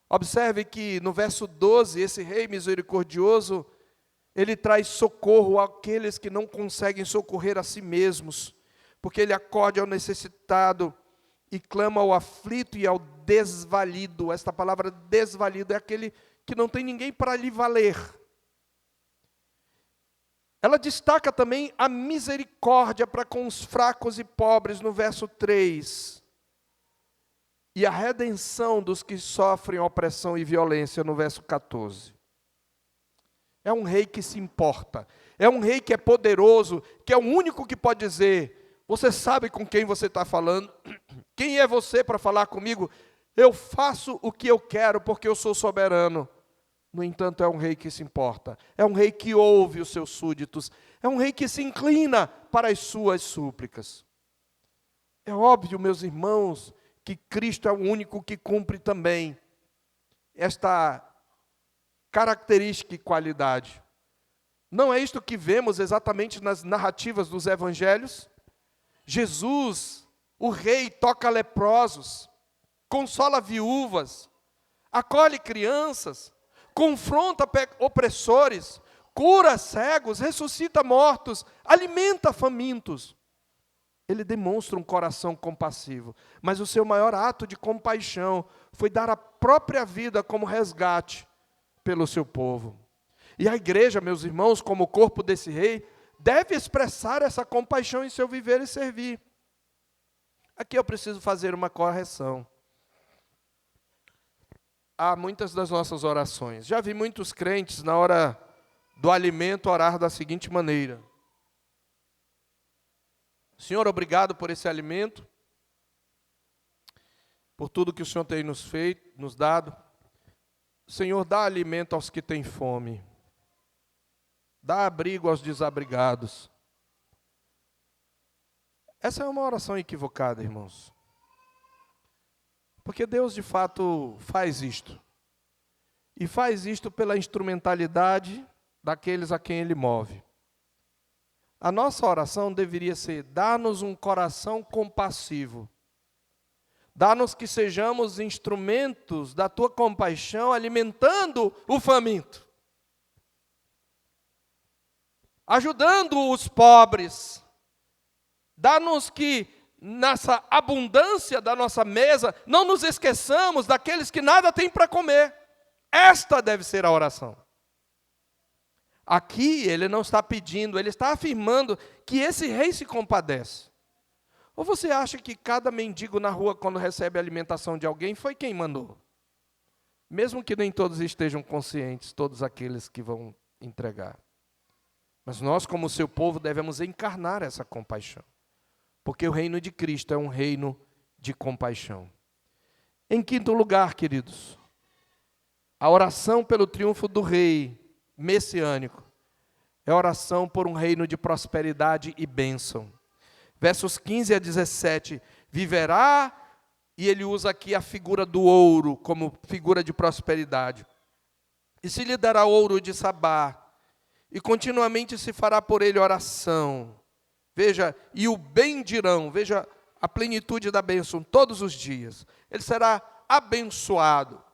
Observe que no verso 12, esse rei misericordioso, ele traz socorro àqueles que não conseguem socorrer a si mesmos, porque ele acode ao necessitado e clama ao aflito e ao desvalido. Esta palavra desvalido é aquele que não tem ninguém para lhe valer. Ela destaca também a misericórdia para com os fracos e pobres, no verso 3. E a redenção dos que sofrem opressão e violência, no verso 14. É um rei que se importa. É um rei que é poderoso, que é o único que pode dizer: você sabe com quem você está falando? Quem é você para falar comigo? Eu faço o que eu quero porque eu sou soberano. No entanto, é um rei que se importa. É um rei que ouve os seus súditos. É um rei que se inclina para as suas súplicas. É óbvio, meus irmãos, que Cristo é o único que cumpre também esta característica e qualidade. Não é isto que vemos exatamente nas narrativas dos evangelhos? Jesus, o rei, toca leprosos, consola viúvas, acolhe crianças, confronta opressores, cura cegos, ressuscita mortos, alimenta famintos. Ele demonstra um coração compassivo, mas o seu maior ato de compaixão foi dar a própria vida como resgate pelo seu povo. E a igreja, meus irmãos, como o corpo desse rei, deve expressar essa compaixão em seu viver e servir. Aqui eu preciso fazer uma correção. Há muitas das nossas orações. Já vi muitos crentes, na hora do alimento, orar da seguinte maneira: Senhor, obrigado por esse alimento, por tudo que o Senhor tem nos dado. Senhor, dá alimento aos que têm fome. Dá abrigo aos desabrigados. Essa é uma oração equivocada, irmãos. Porque Deus, de fato, faz isto. E faz isto pela instrumentalidade daqueles a quem Ele move. A nossa oração deveria ser: dá-nos um coração compassivo. Dá-nos que sejamos instrumentos da Tua compaixão, alimentando o faminto. Ajudando os pobres. Dá-nos que, nessa abundância da nossa mesa, não nos esqueçamos daqueles que nada têm para comer. Esta deve ser a oração. Aqui ele não está pedindo, ele está afirmando que esse rei se compadece. Ou você acha que cada mendigo na rua, quando recebe a alimentação de alguém, foi quem mandou? Mesmo que nem todos estejam conscientes, todos aqueles que vão entregar. Mas nós, como seu povo, devemos encarnar essa compaixão. Porque o reino de Cristo é um reino de compaixão. Em quinto lugar, queridos, a oração pelo triunfo do rei messiânico é a oração por um reino de prosperidade e bênção. Versos 15 a 17, viverá, e ele usa aqui a figura do ouro como figura de prosperidade. E se lhe dará ouro de Sabá, e continuamente se fará por ele oração. Veja, e o bendirão, veja a plenitude da bênção todos os dias. Ele será abençoado.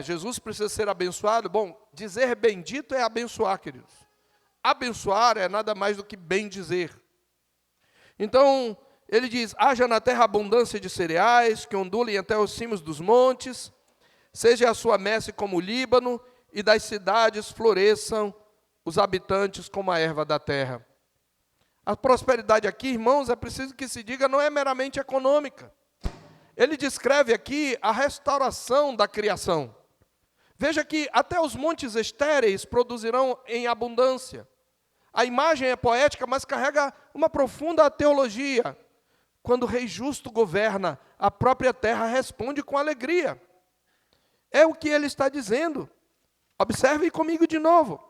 Jesus precisa ser abençoado? Bom, dizer bendito é abençoar, queridos. Abençoar é nada mais do que bem dizer. Então, ele diz, haja na terra abundância de cereais, que ondulem até os cimos dos montes, seja a sua messe como o Líbano, e das cidades floresçam os habitantes como a erva da terra. A prosperidade aqui, irmãos, é preciso que se diga, não é meramente econômica. Ele descreve aqui a restauração da criação. Veja que até os montes estéreis produzirão em abundância. A imagem é poética, mas carrega uma profunda teologia. Quando o rei justo governa, a própria terra responde com alegria. É o que ele está dizendo. Observe comigo de novo.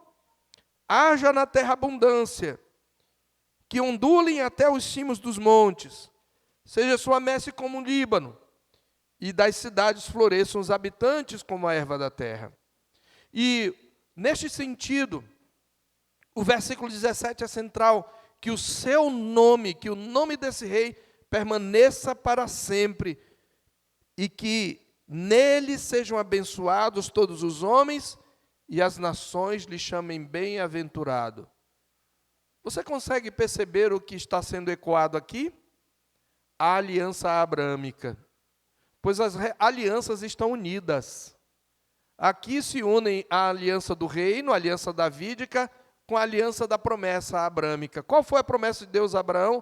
Haja na terra abundância, que ondulem até os cimos dos montes, seja sua messe como o Líbano, e das cidades floresçam os habitantes como a erva da terra. E, neste sentido, o versículo 17 é central, que o seu nome, que o nome desse rei permaneça para sempre, e que nele sejam abençoados todos os homens, e as nações lhe chamem bem-aventurado. Você consegue perceber o que está sendo ecoado aqui? A aliança abraâmica. Pois as alianças estão unidas. Aqui se unem a aliança do reino, a aliança davídica, com a aliança da promessa abraâmica. Qual foi a promessa de Deus a Abraão?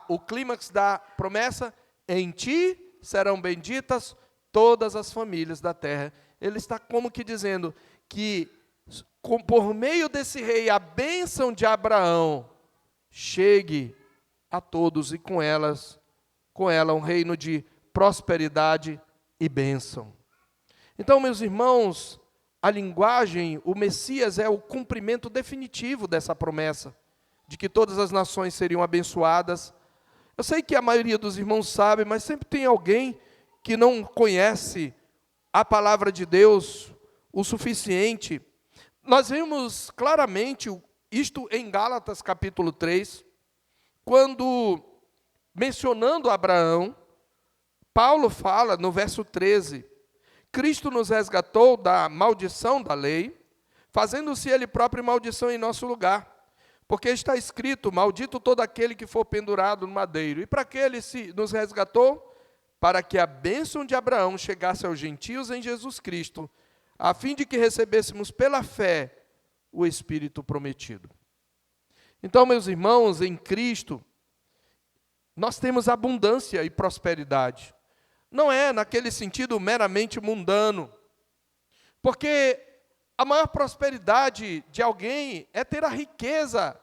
O clímax da promessa, em ti serão benditas todas as famílias da terra. Ele está como que dizendo que, por meio desse rei, a bênção de Abraão chegue a todos, e com ela um reino de prosperidade e bênção. Então, meus irmãos, a linguagem, o Messias é o cumprimento definitivo dessa promessa, de que todas as nações seriam abençoadas. Eu sei que a maioria dos irmãos sabe, mas sempre tem alguém que não conhece a palavra de Deus o suficiente. Nós vemos claramente isto em Gálatas capítulo 3, quando, mencionando Abraão, Paulo fala no verso 13, Cristo nos resgatou da maldição da lei, fazendo-se ele próprio maldição em nosso lugar, porque está escrito, maldito todo aquele que for pendurado no madeiro. E para que ele nos resgatou? Para que a bênção de Abraão chegasse aos gentios em Jesus Cristo, a fim de que recebêssemos pela fé o Espírito prometido. Então, meus irmãos, em Cristo, nós temos abundância e prosperidade. Não é naquele sentido meramente mundano, porque a maior prosperidade de alguém é ter a riqueza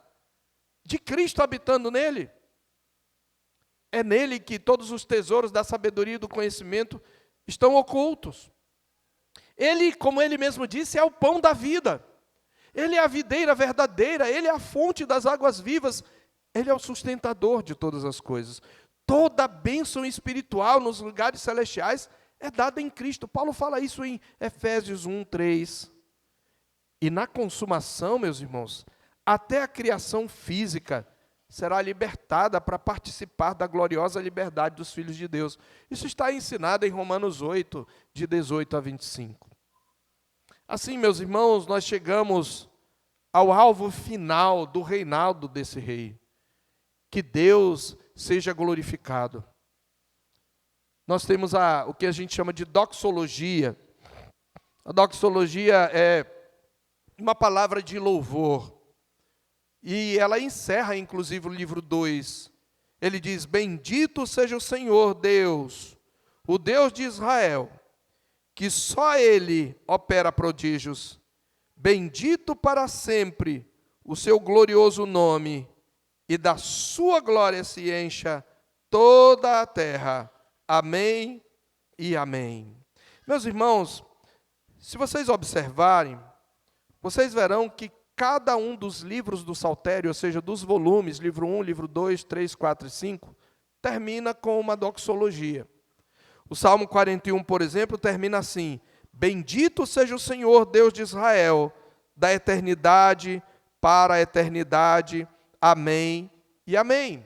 de Cristo habitando nele. É nele que todos os tesouros da sabedoria e do conhecimento estão ocultos. Ele, como ele mesmo disse, é o pão da vida. Ele é a videira verdadeira, ele é a fonte das águas vivas, ele é o sustentador de todas as coisas. Toda a bênção espiritual nos lugares celestiais é dada em Cristo. Paulo fala isso em Efésios 1, 3. E na consumação, meus irmãos, até a criação física será libertada para participar da gloriosa liberdade dos filhos de Deus. Isso está ensinado em Romanos 8, de 18 a 25. Assim, meus irmãos, nós chegamos ao alvo final do reinado desse rei. Que Deus seja glorificado. Nós temos o que a gente chama de doxologia. A doxologia é uma palavra de louvor. E ela encerra, inclusive, o livro 2. Ele diz: bendito seja o Senhor Deus, o Deus de Israel, que só Ele opera prodígios. Bendito para sempre o seu glorioso nome, e da sua glória se encha toda a terra. Amém e amém. Meus irmãos, se vocês observarem, vocês verão que cada um dos livros do Saltério, ou seja, dos volumes, livro 1, livro 2, 3, 4 e 5, termina com uma doxologia. O Salmo 41, por exemplo, termina assim: bendito seja o Senhor, Deus de Israel, da eternidade para a eternidade. Amém e amém.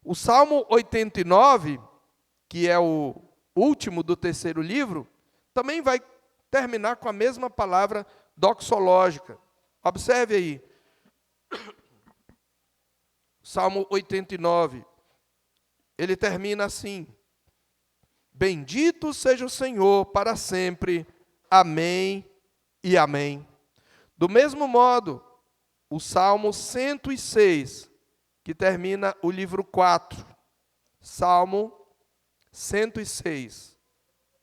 O Salmo 89, que é o último do terceiro livro, também vai terminar com a mesma palavra doxológica. Observe aí. Salmo 89. Ele termina assim: bendito seja o Senhor para sempre. Amém e amém. Do mesmo modo, o Salmo 106, que termina o livro 4. Salmo 106.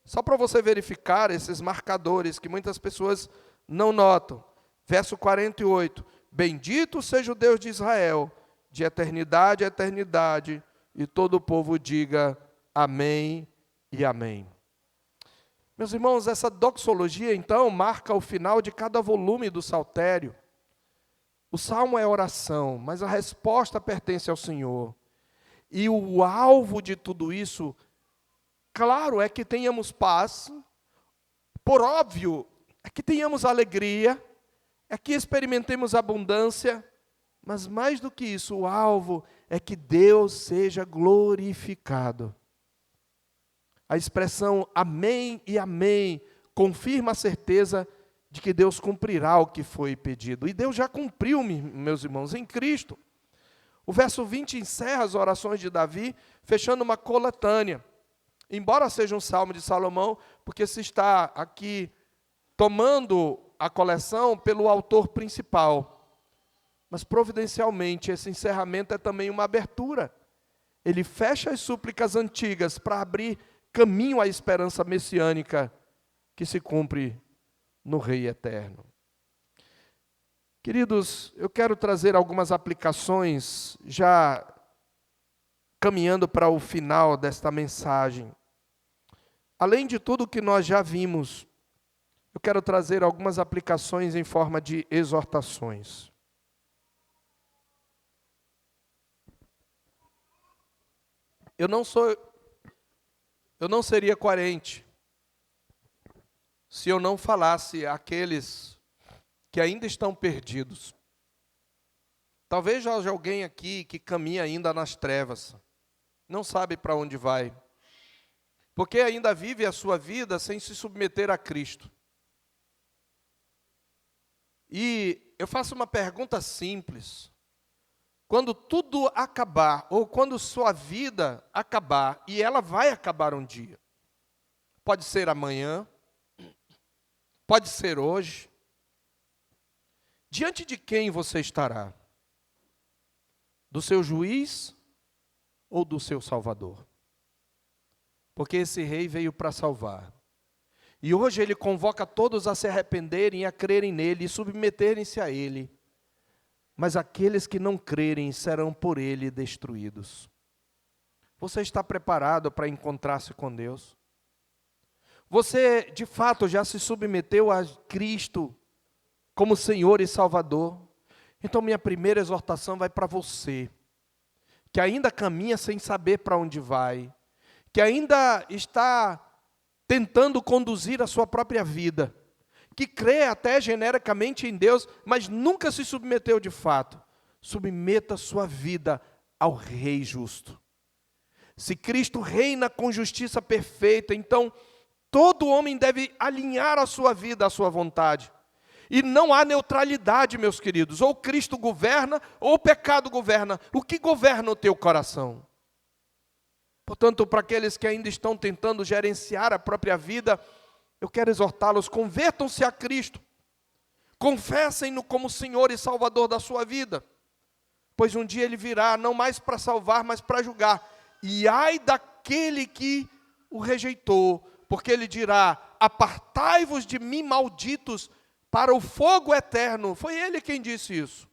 Só para você verificar esses marcadores que muitas pessoas não notam. Verso 48. Bendito seja o Deus de Israel, de eternidade a eternidade, e todo o povo diga amém e amém. Meus irmãos, essa doxologia, então, marca o final de cada volume do Saltério. O salmo é oração, mas a resposta pertence ao Senhor. E o alvo de tudo isso, claro, é que tenhamos paz, por óbvio, é que tenhamos alegria, é que experimentemos abundância, mas mais do que isso, o alvo é que Deus seja glorificado. A expressão amém e amém confirma a certeza de que Deus cumprirá o que foi pedido. E Deus já cumpriu, meus irmãos, em Cristo. O verso 20 encerra as orações de Davi, fechando uma coletânea. Embora seja um salmo de Salomão, porque se está aqui tomando a coleção pelo autor principal. Mas providencialmente esse encerramento é também uma abertura. Ele fecha as súplicas antigas para abrir caminho à esperança messiânica que se cumpre no Rei Eterno. Queridos, eu quero trazer algumas aplicações, já caminhando para o final desta mensagem. Além de tudo que nós já vimos, eu quero trazer algumas aplicações em forma de exortações. Eu não seria coerente se eu não falasse àqueles que ainda estão perdidos. Talvez haja alguém aqui que caminha ainda nas trevas, não sabe para onde vai, porque ainda vive a sua vida sem se submeter a Cristo. E eu faço uma pergunta simples: quando tudo acabar, ou quando sua vida acabar, e ela vai acabar um dia, pode ser amanhã, pode ser hoje, diante de quem você estará? Do seu juiz ou do seu Salvador? Porque esse rei veio para salvar. E hoje ele convoca todos a se arrependerem, a crerem nele e submeterem-se a ele. Mas aqueles que não crerem serão por ele destruídos. Você está preparado para encontrar-se com Deus? Você, de fato, já se submeteu a Cristo como Senhor e Salvador? Então, minha primeira exortação vai para você, que ainda caminha sem saber para onde vai, que ainda está tentando conduzir a sua própria vida, que crê até genericamente em Deus, mas nunca se submeteu de fato. Submeta sua vida ao Rei justo. Se Cristo reina com justiça perfeita, então todo homem deve alinhar a sua vida à sua vontade. E não há neutralidade, meus queridos. Ou Cristo governa, ou o pecado governa. O que governa o teu coração? Portanto, para aqueles que ainda estão tentando gerenciar a própria vida, eu quero exortá-los: convertam-se a Cristo. Confessem-no como Senhor e Salvador da sua vida. pois um dia ele virá, não mais para salvar, mas para julgar. E ai daquele que o rejeitou, porque ele dirá: apartai-vos de mim, malditos, para o fogo eterno. Foi ele quem disse isso.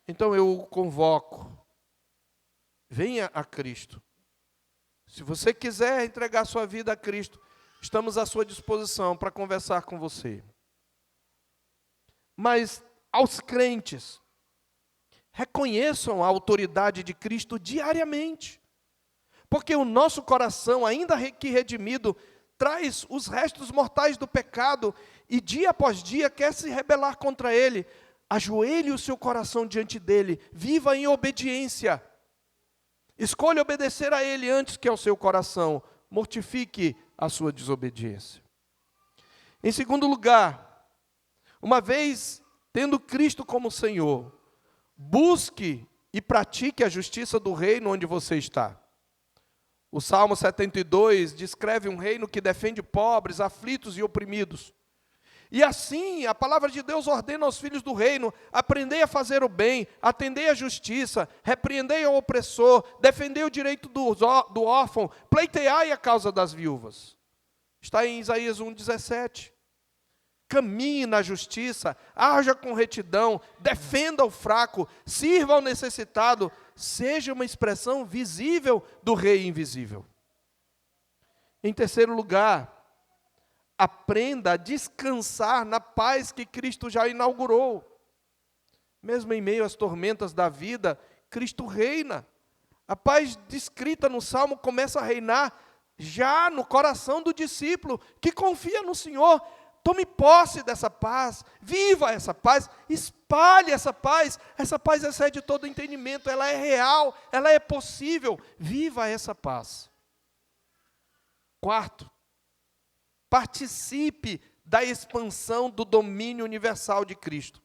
Então eu o convoco, venha a Cristo. Se você quiser entregar sua vida a Cristo, estamos à sua disposição para conversar com você. Mas aos crentes, reconheçam a autoridade de Cristo diariamente, porque o nosso coração, ainda que redimido, traz os restos mortais do pecado e dia após dia quer se rebelar contra ele. Ajoelhe o seu coração diante dele, viva em obediência. Escolha obedecer a ele antes que ao seu coração, mortifique a sua desobediência. Em segundo lugar, uma vez tendo Cristo como Senhor, busque e pratique a justiça do reino onde você está. O Salmo 72 descreve um reino que defende pobres, aflitos e oprimidos. E assim, a palavra de Deus ordena aos filhos do reino: aprendei a fazer o bem, atendei a justiça, repreendei ao opressor, defendei o direito do órfão, pleiteai a causa das viúvas. Está em Isaías 1,17. Caminhe na justiça, haja com retidão, defenda o fraco, sirva ao necessitado, seja uma expressão visível do Rei invisível. Em terceiro lugar, aprenda a descansar na paz que Cristo já inaugurou. Mesmo em meio às tormentas da vida, Cristo reina. A paz descrita no Salmo começa a reinar já no coração do discípulo que confia no Senhor. Tome posse dessa paz, viva essa paz, espalhe essa paz excede todo entendimento, ela é real, ela é possível, viva essa paz. Quarto, participe da expansão do domínio universal de Cristo.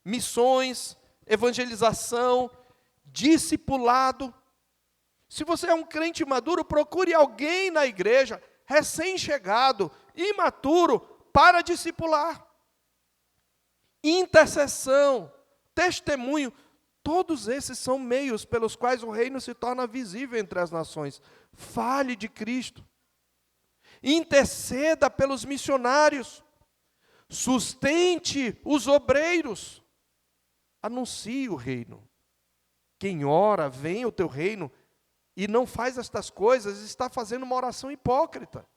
Missões, evangelização, discipulado. Se você é um crente maduro, procure alguém na igreja, recém-chegado, imaturo, para discipular. Intercessão, testemunho, todos esses são meios pelos quais o reino se torna visível entre as nações. Fale de Cristo. Interceda pelos missionários. Sustente os obreiros. Anuncie o reino. Quem ora, venha o teu reino, e não faz estas coisas, está fazendo uma oração hipócrita.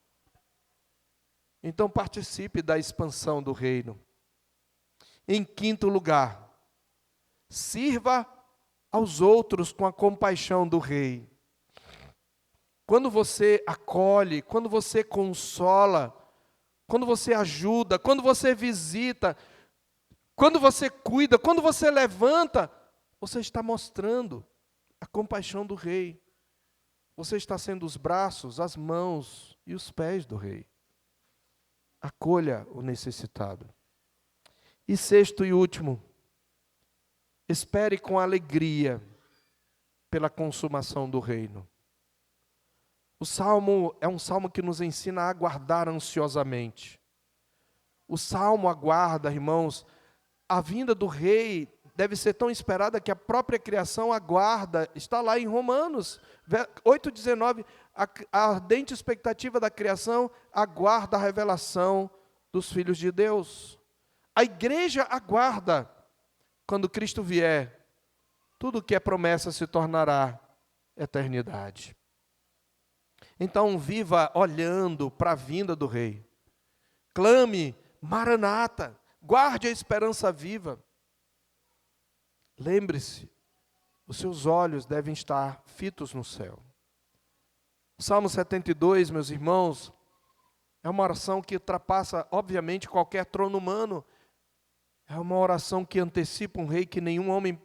Então participe da expansão do reino. Em quinto lugar, sirva aos outros com a compaixão do Rei. Quando você acolhe, quando você consola, quando você ajuda, quando você visita, quando você cuida, quando você levanta, você está mostrando a compaixão do Rei. Você está sendo os braços, as mãos e os pés do Rei. Acolha o necessitado. E sexto e último, espere com alegria pela consumação do reino. O salmo é um salmo que nos ensina a aguardar ansiosamente. O salmo aguarda, irmãos, a vinda do rei deve ser tão esperada que a própria criação aguarda. Está lá em Romanos 8,19, a ardente expectativa da criação aguarda a revelação dos filhos de Deus. A igreja aguarda, quando Cristo vier, tudo que é promessa se tornará eternidade. Então viva olhando para a vinda do Rei. Clame, Maranata, guarde a esperança viva. Lembre-se, os seus olhos devem estar fitos no céu. O Salmo 72, meus irmãos, é uma oração que ultrapassa, obviamente, qualquer trono humano. É uma oração que antecipa um rei que nenhum homem,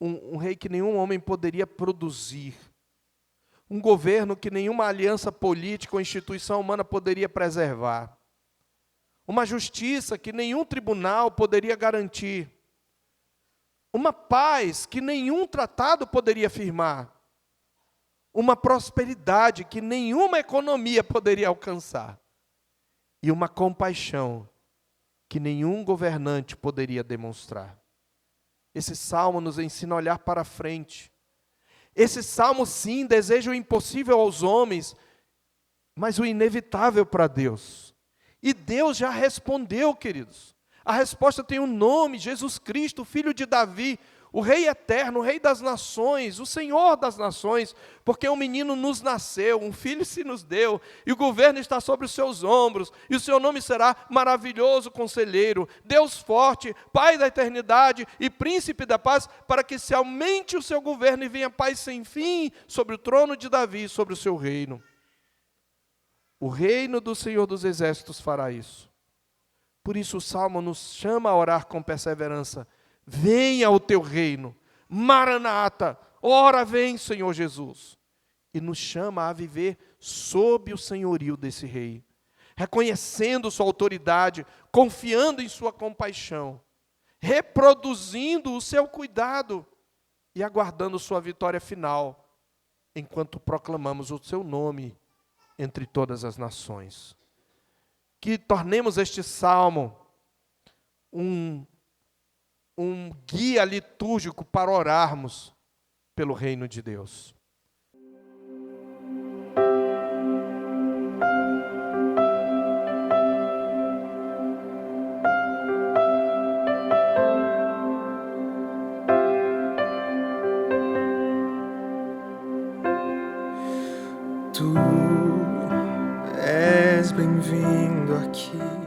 um rei que nenhum homem poderia produzir. Um governo que nenhuma aliança política ou instituição humana poderia preservar. Uma justiça que nenhum tribunal poderia garantir. Uma paz que nenhum tratado poderia firmar. Uma prosperidade que nenhuma economia poderia alcançar. E uma compaixão que nenhum governante poderia demonstrar. Esse salmo nos ensina a olhar para frente. Esse salmo, sim, deseja o impossível aos homens, mas o inevitável para Deus. E Deus já respondeu, queridos. A resposta tem um nome: Jesus Cristo, filho de Davi, o Rei eterno, o Rei das nações, o Senhor das nações, porque um menino nos nasceu, um filho se nos deu, e o governo está sobre os seus ombros, e o seu nome será Maravilhoso Conselheiro, Deus Forte, Pai da Eternidade e Príncipe da Paz, para que se aumente o seu governo e venha paz sem fim sobre o trono de Davi e sobre o seu reino. O reino do Senhor dos Exércitos fará isso. Por isso o Salmo nos chama a orar com perseverança: venha o teu reino, Maranata, ora vem, Senhor Jesus. E nos chama a viver sob o senhorio desse rei, reconhecendo sua autoridade, confiando em sua compaixão, reproduzindo o seu cuidado e aguardando sua vitória final, enquanto proclamamos o seu nome entre todas as nações. Que tornemos este salmo um guia litúrgico para orarmos pelo reino de Deus. Tu és bem-vindo aqui.